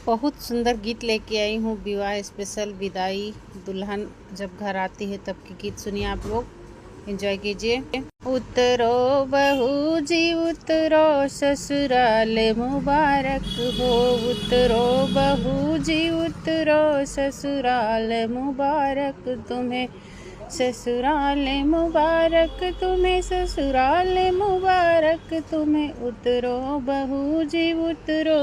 बहुत सुंदर गीत लेके आई हूँ। विवाह स्पेशल विदाई दुल्हन जब घर आती है तब की गीत सुनिए आप लोग, एंजॉय कीजिए। उतरो बहू जी उतरो ससुराल मुबारक हो, उतरो बहू जी उतरो ससुराल मुबारक तुम्हें, ससुराल मुबारक तुम्हें, ससुराल मुबारक तुम्हें। उतरो बहू जी उतरो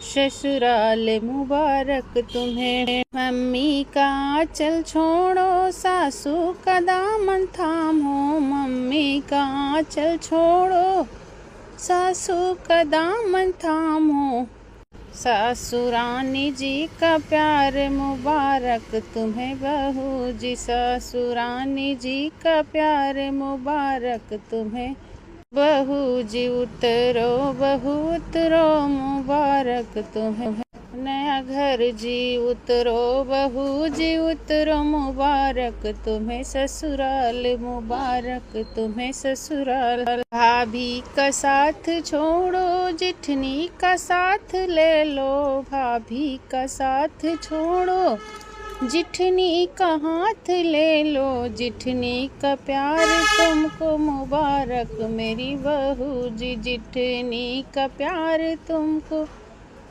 ससुराल मुबारक तुम्हें। मम्मी का आंचल छोड़ो सासू का दामन थामो, मम्मी का आंचल छोड़ो सासू का दामन थामो। सासू रानी जी का प्यार मुबारक तुम्हें बहू जी, सासू रानी जी का प्यार मुबारक तुम्हें बहू जी। उतरो बहू उतरो मुबारक तुम्हें नया घर जी, उतरो बहू जी उतरो मुबारक तुम्हें, ससुराल मुबारक तुम्हें, ससुराल। भाभी का साथ छोड़ो जिठनी का साथ ले लो, भाभी का साथ छोड़ो जिठनी का हाथ ले लो, जिठनी का प्यार तुमको मुबारक मेरी बहू जी, जिठनी का प्यार तुमको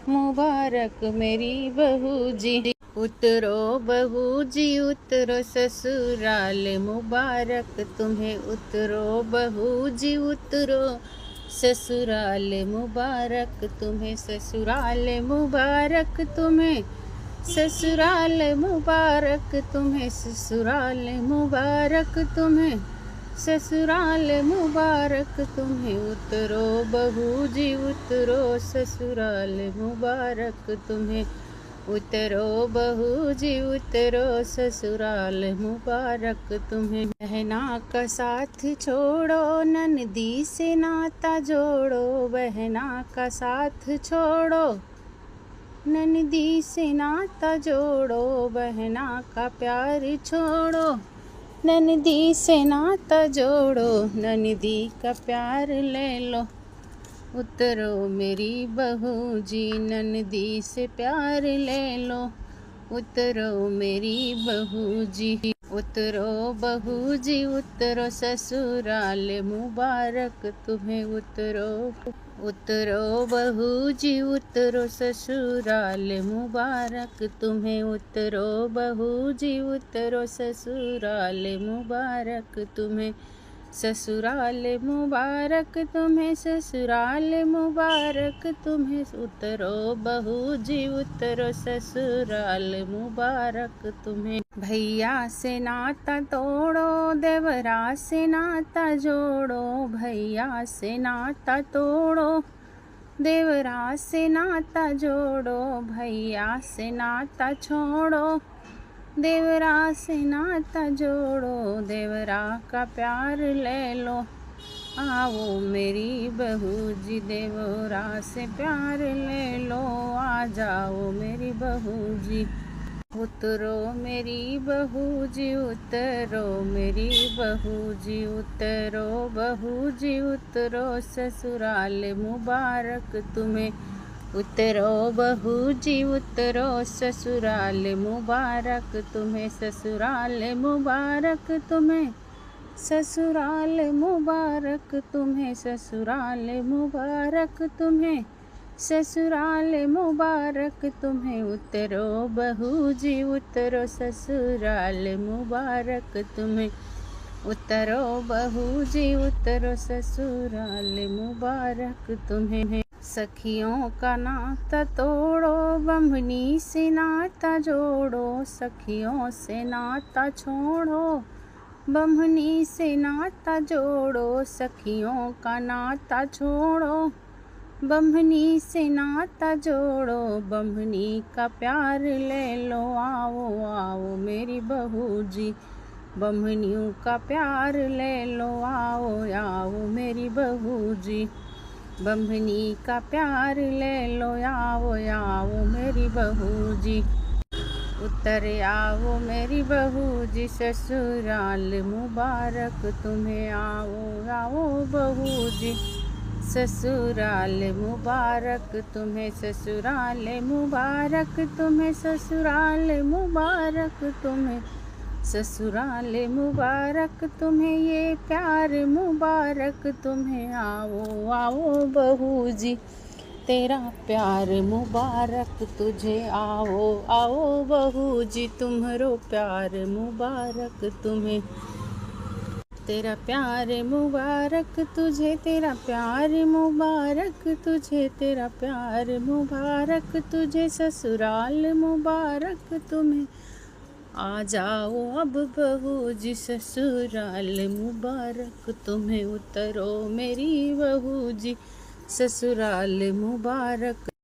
मुबारक मेरी बहू जी। उतरो बहू जी उतरो ससुराल मुबारक तुम्हें, उतरो बहू जी उतरो ससुराल मुबारक तुम्हें, ससुराल मुबारक तुम्हें, ससुराल मुबारक तुम्हें, ससुराल मुबारक तुम्हें, ससुराल मुबारक तुम्हें। उतरो बहू जी उतरो ससुराल मुबारक तुम्हें, उतरो बहू जी उतरो ससुराल मुबारक तुम्हें। बहना का साथ छोड़ो ननदी से नाता जोड़ो, बहना का साथ छोड़ो ननदी से नाता जोड़ो, बहना का प्यार छोड़ो ननदी से नाता जोड़ो, ननदी का प्यार ले लो। उतरो मेरी बहू जी ननदी से प्यार ले लो, उतरो मेरी बहू जी। उतरो बहू जी उतरो ससुराल मुबारक तुम्हें, उतरो उतरो बहू जी उतरो ससुराल मुबारक तुम्हें, उतरो बहू जी उतरो ससुराल मुबारक तुम्हें, ससुराल मुबारक तुम्हें, ससुराल मुबारक तुम्हें। उतरो बहू जी उतरो ससुराल मुबारक तुम्हें। भैया से नाता तोड़ो देवरा से नाता जोड़ो, भैया से नाता तोड़ो देवरा से नाता जोड़ो, भैया से नाता छोड़ो देवरा से नाता जोड़ो, देवरा का प्यार ले लो। आओ मेरी बहू जी देवरा से प्यार ले लो, आ जाओ मेरी बहू जी। उतरो मेरी बहू जी उतरो मेरी बहू जी, उतरो बहू जी उतरो ससुराल मुबारक तुम्हें, उतरो बहू जी उतरो ससुराल मुबारक तुम्हें, ससुराल मुबारक तुम्हें, ससुराल मुबारक तुम्हें, ससुराल मुबारक तुम्हें, ससुराल मुबारक तुम्हें। उतरो बहू जी उतरो ससुराल मुबारक तुम्हें, उतरो बहू जी उतरो ससुराल मुबारक तुम्हें। सखियों का नाता तोड़ो बंधनी से नाता जोड़ो, सखियों से नाता छोड़ो बंधनी से नाता जोड़ो, सखियों का नाता छोड़ो बंधनी से नाता जोड़ो, बंधनी का प्यार ले लो। आओ आओ मेरी बहू जी बंधनियों का प्यार ले लो, आओ आओ मेरी बहू जी बंधनी का प्यार ले लो, आओ आओ मेरी बहू जी। उतर आओ मेरी बहू जी ससुराल मुबारक तुम्हें, आओ आओ बहू जी ससुराल मुबारक तुम्हें, ससुराल मुबारक तुम्हें, ससुराल मुबारक तुम्हें, ससुराल मुबारक तुम्हें, ये प्यार मुबारक तुम्हें। आओ आओ बहू जी तेरा प्यार मुबारक तुझे, आओ आओ बहू जी तुम्हारो प्यार मुबारक तुम्हें। तेरा प्यार मुबारक तुझे, तेरा प्यार मुबारक तुझे, तेरा प्यार मुबारक तुझे, ससुराल मुबारक तुम्हें। आ जाओ अब बहू जी ससुराल मुबारक तुम्हें, उतरो मेरी बहू जी ससुराल मुबारक।